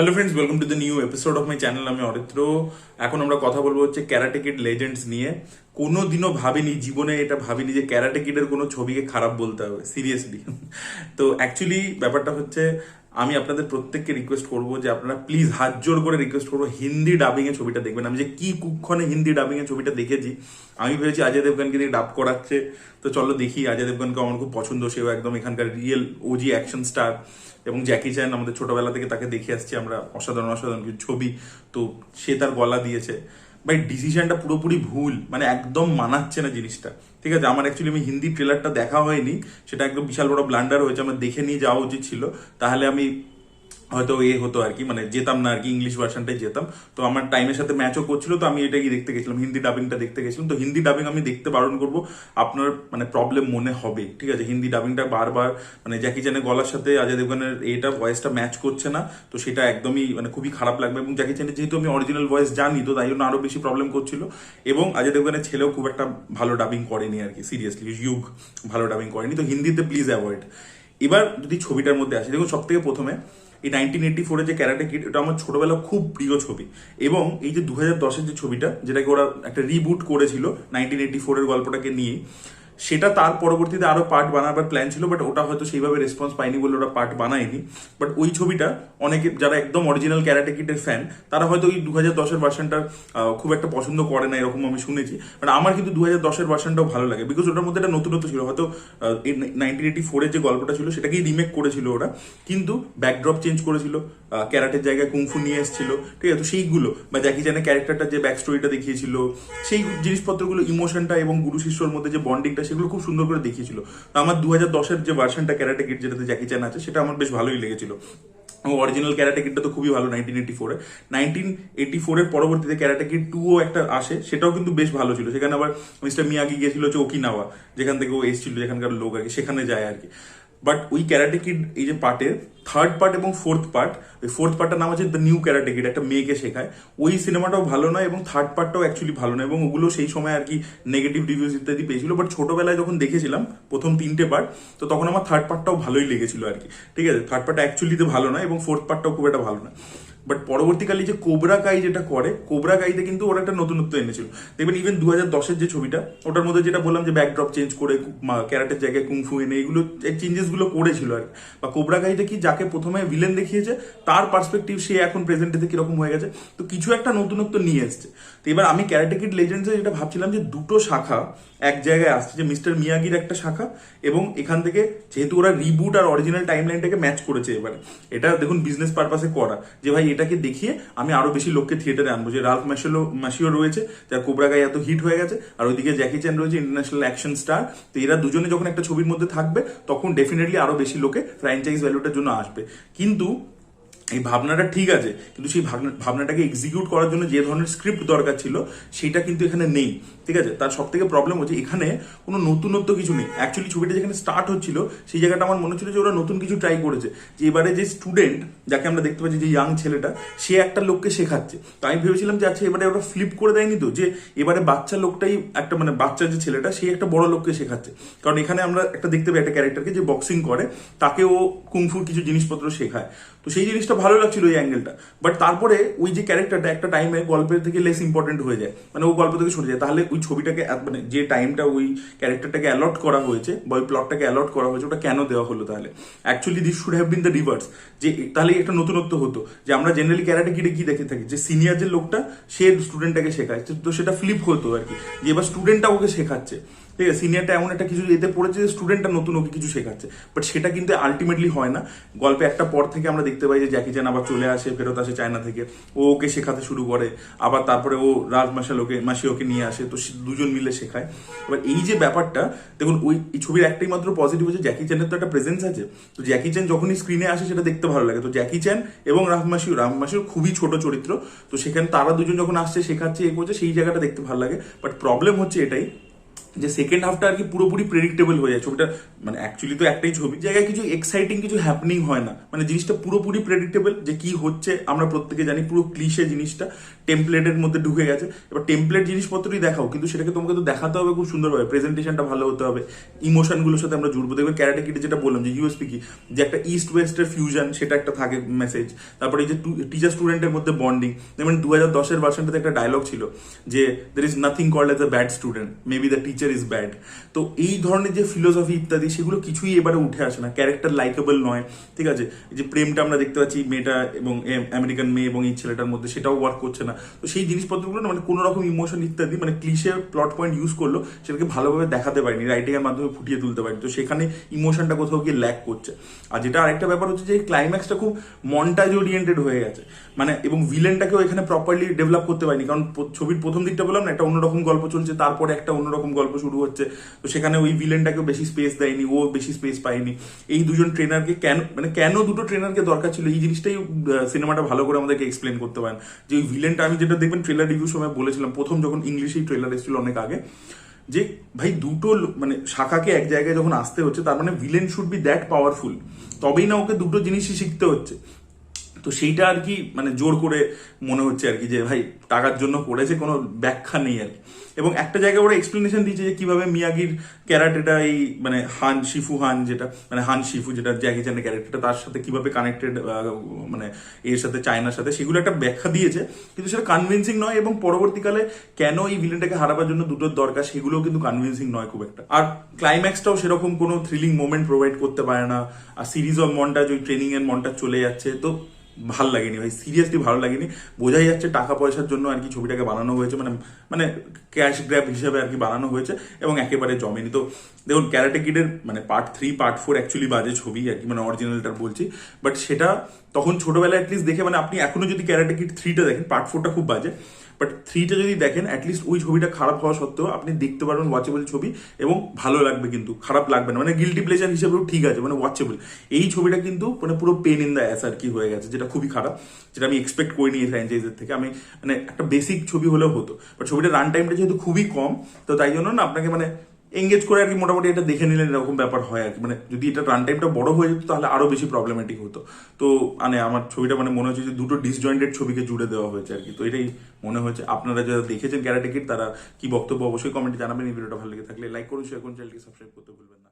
Hello friends, welcome to the new episode of my channel. আমি অরিত্র। এখন আমরা কথা বলবো হচ্ছে ক্যারাটে কিড লেজেন্ডস নিয়ে। কোনোদিনও ভাবিনি, জীবনে এটা ভাবিনি যে ক্যারাটে কিডের কোনো ছবিকে খারাপ বলতে হবে, সিরিয়াসলি। তো অ্যাকচুয়ালি ব্যাপারটা হচ্ছে, আমি আপনাদের প্রত্যেককে রিকোয়েস্ট করবো যে আপনারা প্লিজ হাত জোর করে রিকোয়েস্ট করবো হিন্দি ডাবিং এ ছবিটা দেখবেন। আমি যে কি কুক্ষণে হিন্দি ডাবিং এ ছবিটা দেখেছি, আমি ভেবেছি অজয় দেবগনকে দিয়ে ডাব করাচ্ছে, তো চলো দেখি। অজয় দেবগনকে আমার খুব পছন্দ, সেও একদম এখানকার রিয়েল ওজি অ্যাকশন স্টার। এবং জ্যাকি চ্যান, আমাদের ছোটবেলা থেকে তাকে দেখে আসছি আমরা, অসাধারণ অসাধারণ কিছু ছবি। তো সে তার গলা দিয়েছে। বাই ডিসিশনটা পুরোপুরি ভুল, মানে একদম মানাচ্ছে না জিনিসটা। ঠিক আছে, আমার অ্যাকচুয়ালি আমি হিন্দি ট্রেলারটা দেখা হয়নি, সেটা একদম বিশাল বড় ব্লান্ডার হয়েছে। আমার দেখে নিয়ে যাওয়া উচিত ছিল, তাহলে আমি হয়তো হতো আর কি, মানে যেতাম না আর কি, ইংলিশ ভার্সনটাই যেতাম। তো আমার টাইমের সাথে ম্যাচও করছিল, তো আমি এটাই দেখতে গেছিলাম, হিন্দি ডাবিংটা দেখতে গেছিলাম। তো হিন্দি ডাবিং আমি দেখতে বারণ করবো, আপনার মানে প্রবলেম মনে হবে। ঠিক আছে, হিন্দি ডাবিংটা বারবার মানে জ্যাকি চ্যানের গলার সাথে অজয় দেবগনের এটা ভয়েসটা ম্যাচ করছে না, তো সেটা একদমই মানে খুবই খারাপ লাগবে। এবং জ্যাকি চ্যানের যেহেতু আমি অরিজিনাল ভয়েস জানি, তো তাই জন্য আরো বেশি প্রবলেম করছিল। এবং অজয় দেবগনের ছেলেও খুব একটা ভালো ডাবিং করেনি আর কি, সিরিয়াসলি ইউগ ভালো ডাবিং করেনি। তো হিন্দিতে প্লিজ অ্যাভয়েড। এবার যদি ছবিটার মধ্যে আসে, দেখুন সব থেকে প্রথমে এই 1984 যে ক্যারাটে কিড, এটা আমার ছোটবেলা খুব প্রিয় ছবি। এবং এই যে 2010-এর যে ছবিটা, যেটাকে ওরা একটা রিবুট করেছিল 1984-এর গল্পটাকে নিয়ে, সেটা তার পরবর্তীতে আরো পার্ট বানাবার প্ল্যান ছিল, বাট ওটা হয়তো সেইভাবে রেসপন্স পায়নি বলে ওরা পার্ট বানায়নি। বাট ওই ছবিটা অনেকে যারা একদম অরিজিনাল ক্যারাটে কিডের ফ্যান, তারা হয়তো ওই 2010-এর ভার্সনটা খুব একটা পছন্দ করে না, এরকম আমি শুনেছি। বাট আমার কিন্তু 2010-এর ভার্সনটাও ভালো লাগে, বিকজ ওটার মধ্যে একটা নতুনত্ব ছিল। হয়তো 1984-এর যে গল্পটা ছিল সেটাকেই রিমেক করেছিল ওরা, কিন্তু ব্যাকড্রপ চেঞ্জ করেছিল, ক্যারাটের জায়গায় কুংফু নিয়ে এসেছিল। ঠিক আছে, তো সেইগুলো বা জ্যাকি চ্যানের ক্যারেক্টারটা যে ব্যাক স্টোরিটা দেখিয়েছিল, সেই জিনিসপত্রগুলো, ইমোশনটা এবং গুরু শিষ্যর মধ্যে যে বন্ডিংটা, সেগুলো খুব সুন্দর করে দেখিয়েছিল। তো আমার 2010-এর যে ভার্সনটা ক্যারাটে কিড, যেটাতে জ্যাকি চ্যান আছে, সেটা আমার বেশ ভালোই লেগেছিল। অরিজিনাল ক্যারাটে কিডটা তো খুবই ভালো 1984-এ। 1984-এর পরবর্তীতে ক্যারাটে কিড 2ও একটা আসে, সেটাও কিন্তু বেশ ভালো ছিল। সেখানে আবার মিস্টার মিয়াগি গিয়েছিল হচ্ছে ওকিনাওয়া, যেখান থেকে ও এসেছিল, যেখানকার লোক আর কি, সেখানে যায় আর কি। বাট ওই ক্যারাটে কিড এই যে পার্টের থার্ড পার্ট এবং ফোর্থ পার্ট, ওই ফোর্থ পার্টটার নাম হচ্ছে দ্য নিউ ক্যারাটে কিড, একটা মেয়েকে শেখায়। ওই সিনেমাটাও ভালো নয় এবং থার্ড পার্টটাও অ্যাকচুয়ালি ভালো নয়, এবং ওগুলো সেই সময় আর কি নেগেটিভ রিভিউজ ইত্যাদি পেয়েছিল। বাট ছোটবেলায় যখন দেখেছিলাম প্রথম 3টে পার্ট, তো তখন আমার থার্ড পার্টটাও ভালোই লেগেছিল আর কি। ঠিক আছে, থার্ড পার্টটা অ্যাকচুয়ালিতে ভালো নয় এবং ফোর্থ পার্টটাও খুব একটা ভালো নয়। বাট পরবর্তীকালে যে কোবরা কাই যেটা করে, কোবরা কাইতে কিন্তু ওরা একটা নতুনত্ব এনেছিল। দেখবেন ইভেন 2010-এর যে ছবিটা, ওটার মধ্যে যেটা বললাম যে ব্যাকড্রপ চেঞ্জ করে ক্যারাটের জায়গায় কুংফু এনে, এগুলো চেঞ্জেস গুলো করেছিল আর কি। বা কোবরা কাইতে কি, যাকে প্রথমে ভিলেন দেখিয়েছে তার পার্সপেক্টিভ সে এখন প্রেজেন্টেতে কিরকম হয়ে গেছে, তো কিছু একটা নতুনত্ব নিয়ে এসছে। তো এবার আমি ক্যারাটে কিড লেজেন্ডসে যেটা ভাবছিলাম যে দুটো শাখা এক জায়গায় আসছে, যে মিস্টার মিয়াগির একটা শাখা, এবং এখান থেকে যেহেতু ওরা রিবুট আর অরিজিনাল টাইম লাইনটাকে ম্যাচ করেছে, এবারে এটা দেখুন বিজনেস পারপাসে করা, যে ভাই এটাকে দেখিয়ে আমি আরো বেশি লোককে থিয়েটারে আনবো। যে রালফ মাসিও রয়েছে, যার কোবরা কাই এত হিট হয়ে গেছে, আর ওইদিকে জ্যাকি চ্যান রয়েছে, ইন্টারন্যাশনাল অ্যাকশন স্টার। তো এরা দুজনে যখন একটা ছবির মধ্যে থাকবে, তখন ডেফিনেটলি আরো বেশি লোকে ফ্র্যাঞ্চাইজ ভ্যালুটার জন্য আসবে। কিন্তু এই ভাবনাটা ঠিক আছে, কিন্তু সেই ভাবনাটাকে এক্সিকিউট করার জন্য যে ধরনের স্ক্রিপ্ট দরকার ছিল, সেটা কিন্তু এখানে নেই। ঠিক আছে, তার সব থেকে প্রবলেম হচ্ছে এখানে কোনো নতুনত্ব কিছু নেই। অ্যাকচুয়ালি ছবিটা যেখানে স্টার্ট হচ্ছিল, সেই জায়গাটা আমার মনে হচ্ছিল যে ওরা নতুন কিছু ট্রাই করেছে। যে এবারে যে স্টুডেন্ট, যাকে আমরা দেখতে পাচ্ছি, যে ইয়াং ছেলেটা, সে একটা লোককে শেখাচ্ছে। তো আমি ভেবেছিলাম যে আচ্ছা, এবারে ওরা ফ্লিপ করে দেয়নি তো, যে এবারে বাচ্চা লোকটাই একটা, মানে বাচ্চা যে ছেলেটা, সে একটা বড় লোককে শেখাচ্ছে। কারণ এখানে আমরা একটা দেখতে পাই একটা ক্যারেক্টারকে যে বক্সিং করে, তাকে ও কুংফুর কিছু জিনিসপত্র শেখায়। তো সেই জিনিসটা ভালো লাগছিল ওই অ্যাঙ্গেলটা। বাট তারপরে ওই যে ক্যারেক্টারটা একটা টাইমে গল্পের থেকে লেস ইম্পর্টেন্ট হয়ে যায়, মানে ও গল্প থেকে সরে যায়। তাহলে ওই ছবিটাকে মানে যে টাইমটা ওই ক্যারেক্টারটাকে অ্যালট করা হয়েছে বা ওই প্লটটাকে অ্যালট করা হয়েছে, ওটা কেন দেওয়া হলো তাহলে? Actually this should have been the reverse. যে তাহলে একটা নতুনত্ব হতো, যে আমরা জেনারেলি ক্যারাটে কিডে কি দেখে থাকি, যে সিনিয়র যে লোকটা সে স্টুডেন্টটাকে শেখায়, তো সেটা ফ্লিপ হতো আর কি, যে এবার স্টুডেন্টটা ওকে শেখাচ্ছে। ঠিক আছে, সিনিয়রটা এমন একটা কিছু এতে পড়েছে যে স্টুডেন্টটা নতুন ওকে কিছু শেখাচ্ছে। বাট সেটা কিন্তু আলটিমেটলি হয় না। গল্পে একটা পর থেকে আমরা দেখতে পাই যে জ্যাকি চ্যান আবার চলে আসে, ফেরত আসে চায়না থেকে, ও ওকে শেখাতে শুরু করে। আবার তারপরে ও রাজ মাসি ওকে নিয়ে আসে, তো দুজন মিলে শেখায়। এবার এই যে ব্যাপারটা দেখুন, ওই এই ছবির একটাই মাত্র পজিটিভ হচ্ছে জ্যাকি চ্যানের তো একটা প্রেজেন্স আছে। তো জ্যাকি চ্যান যখনই স্ক্রিনে আসে, সেটা দেখতে ভালো লাগে। তো জ্যাকি চ্যান এবং রাহমাসিও খুবই ছোট চরিত্র, তো সেখানে তারা দুজন যখন আসছে, শেখাচ্ছে, এ করছে, সেই জায়গাটা দেখতে ভালো লাগে। বাট প্রবলেম হচ্ছে এটাই যে সেকেন্ড হাফটা আর কি পুরোপুরি প্রেডিক্টেবল হয়ে যায় ছবিটা, মানে অ্যাকচুয়ালি তো একটাই ছবি, জায়গায় কিছু এক্সাইটিং কিছু হ্যাপনিং হয় না, মানে জিনিসটা পুরোপুরি প্রেডিক্টেবল যে কি হচ্ছে আমরা প্রত্যেকে জানি, পুরো ক্লিশে জিনিসটা টেমপ্লেটের মধ্যে ঢুকে গেছে। এবার টেমপ্লেট জিনিসপত্রই দেখাও, কিন্তু সেটাকে তোমাকে তো দেখাতে হবে খুব সুন্দরভাবে, প্রেজেন্টেশনটা ভালো হতে হবে, ইমোশনগুলোর সাথে আমরা জুড়বো। দেখবেন ক্যারাটে কিডে যেটা বললাম যে ইউএসপি কি, যে একটা ইস্ট ওয়েস্টের ফিউশন, সেটা একটা থাকে মেসেজ। তারপরে এই যে টিচার স্টুডেন্টের মধ্যে বন্ডিং, যেমন 2010-এর ভার্সনটাতে একটা ডায়লগ ছিল যে there is nothing called as a bad student, maybe the teacher is bad. তো এই ধরনের যে ফিলোসফি ইত্যাদি সেগুলো কিছুই এবারে উঠে আসে না, ক্যারেক্টার লাইকেবল নয়, ঠিক আছে। এই যে প্রেমটা আমরা দেখতে পাচ্ছি মেয়েটা এবং আমেরিকান মেয়ে এবং এই ছেলেটার মধ্যে, সেটাও ওয়ার্ক করছে না। তো সেই জিনিসপত্রগুলো না, মানে কোনো রকম ইমোশন ইত্যাদি, মানে ক্লিশে প্লট পয়েন্ট ইউজ করলো, সেটাকে ভালোভাবে দেখাতে পারেনি, রাইটিং এর মাধ্যমে ফুটিয়ে তুলতে পারেনি। তো সেখানে ইমোশনটা কোথাও গিয়ে ল্যাক করছে। আর যেটা আরেকটা ব্যাপার হচ্ছে যে ক্লাইম্যাক্সটা খুব মন্টাজ ওরিয়েন্টেড হয়ে গেছে, মানে এবং ভিলেনটাকেও এখানে প্রপারলি ডেভেলপ করতে পারেনি, কারণ ছবির প্রথম দিকটা বললাম না একটা অন্যরকম গল্প চলছে, তারপরে একটা অন্যরকম গল্প শুরু হচ্ছে। তো সেখানে ওই ভিলেনটাকেও বেশি স্পেস দেয়নি, ও বেশি স্পেস পায়নি। এই দুজন ট্রেনারকে কেন দুটো ট্রেনারকে দরকার ছিল, এই জিনিসটাই সিনেমাটা ভালো করে আমাদেরকে এক্সপ্লেন করতে পারেন। যে ওই ভিলেনটা, আমি যেটা দেখবেন ট্রেলার রিভিউ সময় বলেছিলাম, প্রথম যখন ইংলিশেই ট্রেলার এসেছিল অনেক আগে, যে ভাই দুটো মানে শাখাকে এক জায়গায় যখন আসতে হচ্ছে, তার মানে villain should be that powerful, তবেই না ওকে দুটো জিনিসই শিখতে হচ্ছে। তো সেইটা আর কি মানে জোর করে মনে হচ্ছে আর কি, যে ভাই টাকার জন্য করেছে, কোনো ব্যাখ্যা নেই আর কি। এবং একটা জায়গায় ওরা এক্সপ্লেনেশন দিয়েছে যে কিভাবে মিয়াগির ক্যারাটেটা এই মানে হান যেটা মানে হান শিফু যেটা জ্যাকি চ্যানের ক্যারেক্টারটা, তার সাথে কিভাবে কানেক্টেড, মানে এর সাথে চায়নার সাথে, সেগুলো একটা ব্যাখ্যা দিয়েছে, কিন্তু সেটা কনভিন্সিং নয়। এবং পরবর্তীকালে কেন এই ভিলেনটাকে হারাবার জন্য দুটোর দরকার, সেগুলোও কিন্তু কনভিন্সিং নয় খুব একটা। আর ক্লাইম্যাক্সটাও সেরকম কোনো থ্রিলিং মোমেন্ট প্রোভাইড করতে পারে না। আর সিরিজ অফ মন্টাজ, ওই ট্রেনিং এর মন্টাজ চলে যাচ্ছে, তো ভাল লাগেনি ভাই, সিরিয়াসলি ভালো লাগেনি। বোঝাই যাচ্ছে টাকা পয়সার জন্য আর কি ছবিটাকে বানানো হয়েছে, মানে মানে ক্যাশ গ্র্যাব হিসেবে আর কি বানানো হয়েছে, এবং একেবারে জমেনি। তো দেখুন ক্যারাটে কিডের মানে পার্ট 3 পার্ট 4 অ্যাকচুয়ালি বাজে ছবি আর কি, মানে অরিজিনালটা বলছি, বাট সেটা তখন ছোটবেলায় অ্যাটলিস্ট দেখে, মানে আপনি এখনো যদি ক্যারাটে কিড 3টা দেখেন, পার্ট 4টা খুব বাজে, বাট 3টা যদি দেখেন অ্যাটলিস্ট ওই ছবিটা খারাপ হওয়া সত্ত্বেও আপনি দেখতে পারবেন ওয়াচেবল ছবি, এবং ভালো লাগবে, কিন্তু খারাপ লাগবে না, মানে গিল্টি প্লেজার হিসেবেও ঠিক আছে, মানে ওয়াচেবল। এই ছবিটা কিন্তু মানে পুরো পেন ইন দ্য অ্যাস আর কি হয়ে গেছে, যেটা খুবই খারাপ, যেটা আমি এক্সপেক্ট করিনি এই ফ্র্যাঞ্চাইজের থেকে। আমি মানে একটা বেসিক ছবি হলেও হতো, বাট ছবিটার রান টাইমটা যেহেতু খুবই কম, তো তাই জন্য না আপনাকে মানে এঙ্গেজ করে আর কি মোটামুটি এটা দেখে নিলেন, এরকম ব্যাপার হয় আর কি। মানে যদি এটা রান টাইমটা বড় হয়ে যেত তাহলে আরো বেশি প্রবলেমেটিক হতো। তো মানে আমার ছবিটা মানে মনে হচ্ছে যে দুটো ডিসজয়েন্টেড ছবিকে জুড়ে দেওয়া হয়েছে আর কি। তো এটাই মনে হয়েছে। আপনারা যারা দেখেছেন ক্যারাটে কিড তারা কি বক্তব্য অবশ্যই কমেন্টে জানাবেন। এই ভিডিওটা ভালো লেগে থাকলে লাইক করুন, শেয়ার করুন, চ্যানেলকে সাবস্ক্রাইব করতে ভুলবেন না।